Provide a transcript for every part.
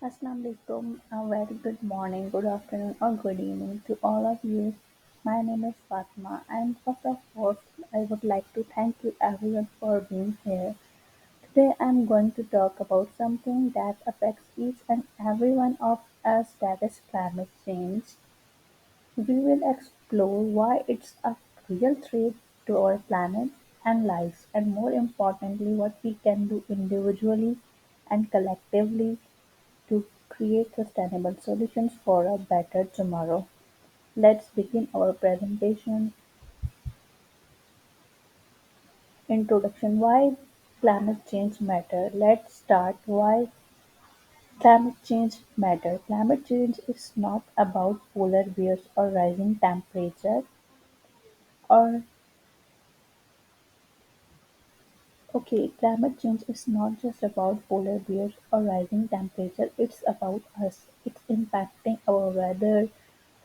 Assalamu alaikum. A very good morning, good afternoon, or good evening to all of you. My name is Fatma, and first of all, I would like to thank you everyone for being here. Today, I'm going to talk about something that affects each and every one of us, that is climate change. We will explore why it's a real threat to our planet and lives, and more importantly, what we can do individually and collectively to create sustainable solutions for a better tomorrow. Let's begin our presentation. Introduction. Why climate change matter? Let's start why climate change matter. Climate change is not about polar bears or rising temperature or Okay, climate change is not just about polar bears or rising temperature, it's about us. It's impacting our weather,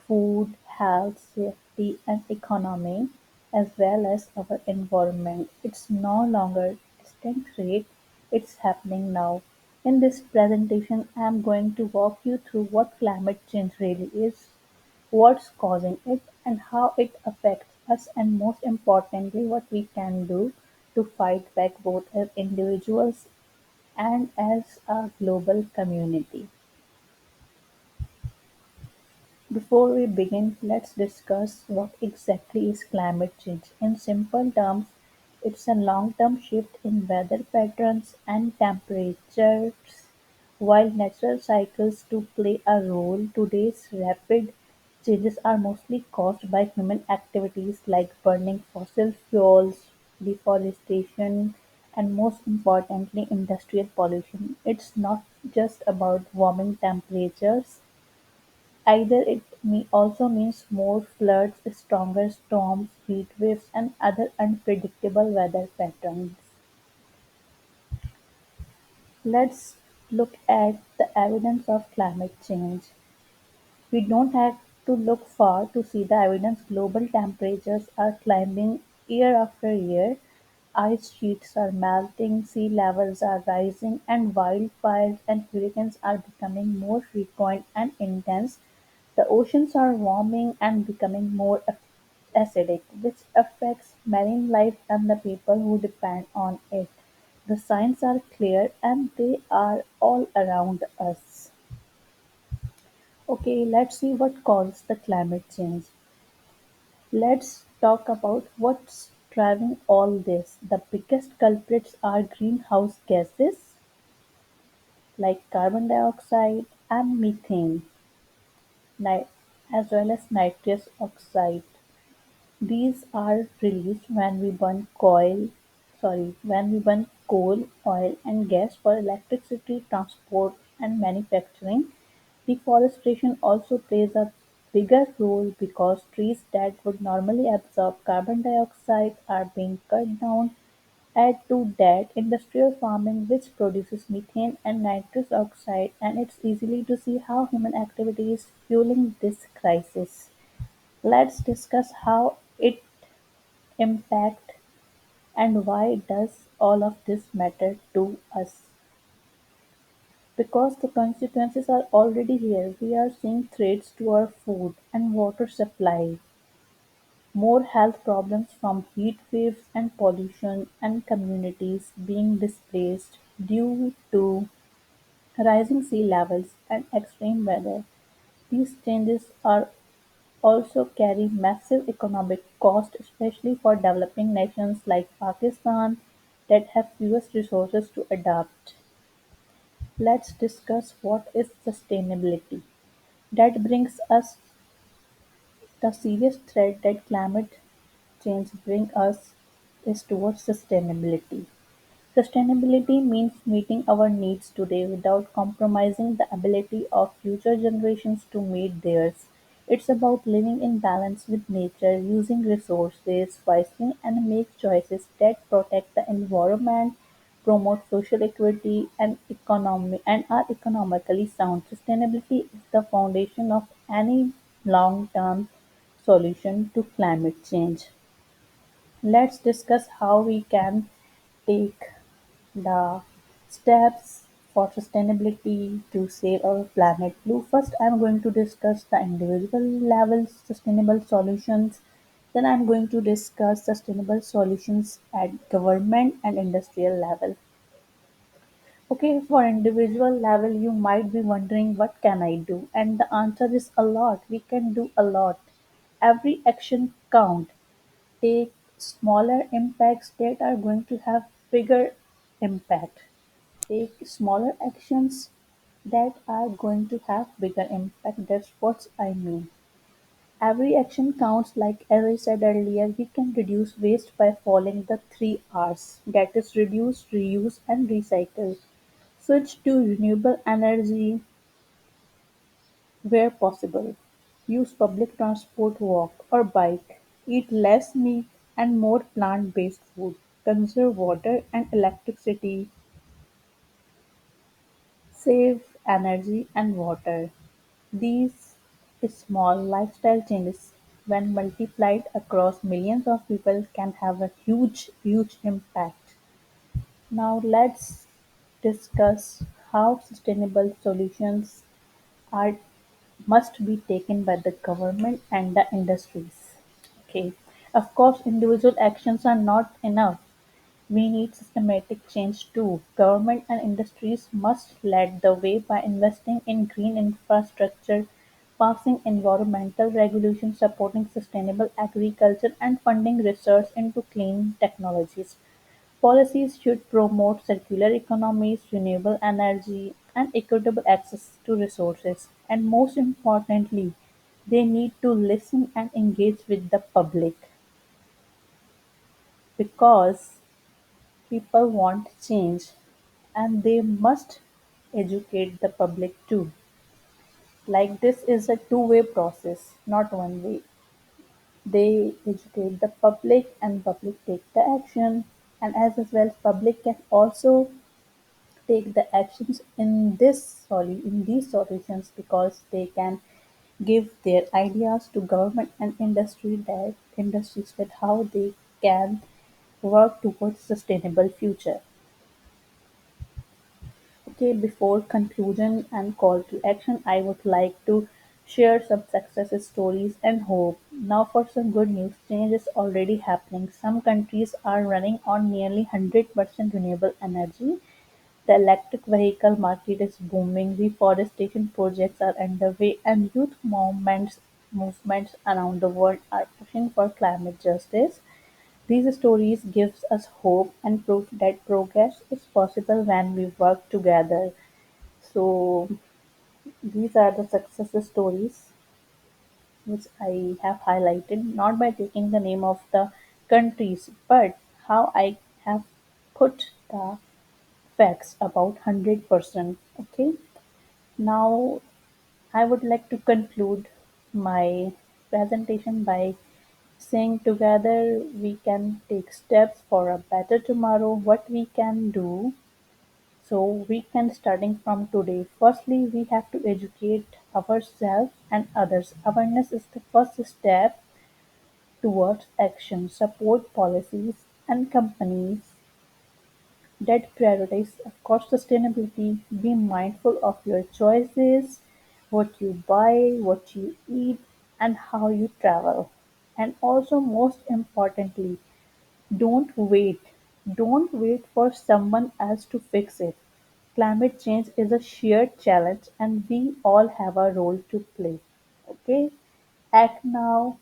food, health, safety, and economy, as well as our environment. It's no longer distant threat, it's happening now. In this presentation, I am going to walk you through what climate change really is, what's causing it, and how it affects us, and most importantly, what we can do to fight back both as individuals and as a global community. Before we begin, let's discuss what exactly is climate change. In simple terms, it's a long-term shift in weather patterns and temperatures. While natural cycles do play a role, today's rapid changes are mostly caused by human activities like burning fossil fuels, deforestation, and most importantly, industrial pollution. It's not just about warming temperatures. Either it may also means more floods, stronger storms, heat waves, and other unpredictable weather patterns. Let's look at the evidence of climate change. We don't have to look far to see the evidence. Global temperatures are climbing year after year, ice sheets are melting, sea levels are rising, and wildfires and hurricanes are becoming more frequent and intense. The oceans are warming and becoming more acidic, which affects marine life and the people who depend on it. The signs are clear and they are all around us. Okay, let's see what causes the climate change. Let's talk about what's driving all this. The biggest culprits are greenhouse gases like carbon dioxide and methane, ni- as well as nitrous oxide. These are released when we burn coal, oil, and gas for electricity, transport, and manufacturing. Deforestation also plays a bigger role because trees that would normally absorb carbon dioxide are being cut down. Add to that industrial farming, which produces methane and nitrous oxide, and it's easily to see how human activity is fueling this crisis. Let's discuss how it impact and why does all of this matter to us. Because the consequences are already here. We are seeing threats to our food and water supply, more health problems from heat waves and pollution, and communities being displaced due to rising sea levels and extreme weather. These changes are also carry massive economic cost, especially for developing nations like Pakistan that have fewest resources to adapt. Let's discuss what is sustainability. That brings us the serious threat that climate change brings us is towards sustainability. Sustainability means meeting our needs today without compromising the ability of future generations to meet theirs. It's about living in balance with nature, using resources wisely, and make choices that protect the environment, promote social equity, and are economically sound. Sustainability is the foundation of any long-term solution to climate change. Let's discuss how we can take the steps for sustainability to save our planet blue. First, I'm going to discuss the individual level sustainable solutions. Then, I'm going to discuss sustainable solutions at government and industrial level. Okay, for individual level, you might be wondering, what can I do? And the answer is a lot. We can do a lot. Every action count. Take smaller impacts that are going to have bigger impact. Take smaller actions that are going to have bigger impact. That's what I mean. Every action counts, like as I said earlier, we can reduce waste by following the three R's, that is reduce, reuse and recycle. Switch to renewable energy where possible. Use public transport, walk or bike. Eat less meat and more plant-based food. Conserve water and electricity. Save energy and water. These small lifestyle changes, when multiplied across millions of people, can have a huge, huge impact. Now let's discuss how sustainable solutions are must be taken by the government and the industries. Okay. Of course, individual actions are not enough. We need systematic change too. Government and industries must lead the way by investing in green infrastructure, passing environmental regulations, supporting sustainable agriculture, and funding research into clean technologies. Policies should promote circular economies, renewable energy, and equitable access to resources. And most importantly, they need to listen and engage with the public, because people want change and they must educate the public too. Like, this is a two-way process, not one way. They educate the public and public take the action, and as well public can also take the actions in these solutions, because they can give their ideas to government and industries with how they can work towards sustainable future. Okay, before conclusion and call to action, I would like to share some success stories and hope. Now, for some good news, change is already happening. Some countries are running on nearly 100% renewable energy. The electric vehicle market is booming, reforestation projects are underway, and youth movements around the world are pushing for climate justice. These stories gives us hope and proof that progress is possible when we work together. So these are the success stories which I have highlighted, not by taking the name of the countries, but how I have put the facts about 100%. Okay. Now I would like to conclude my presentation by saying, together we can take steps for a better tomorrow. What we can do, so we can, starting from today. Firstly, we have to educate ourselves and others. Awareness is the first step towards action. Support policies and companies that prioritize, of course, sustainability. Be mindful of your choices, what you buy, what you eat, and how you travel. And also, most importantly, don't wait. Don't wait for someone else to fix it. Climate change is a shared challenge, and we all have a role to play. Okay? Act now.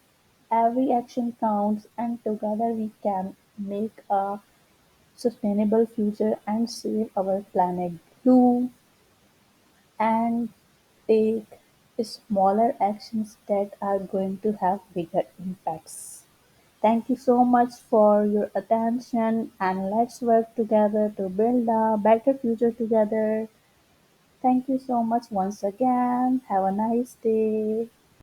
Every action counts, and together we can make a sustainable future and save our planet blue, and take smaller actions that are going to have bigger impacts. Thank you so much for your attention, and let's work together to build a better future together. Thank you so much once again. Have a nice day.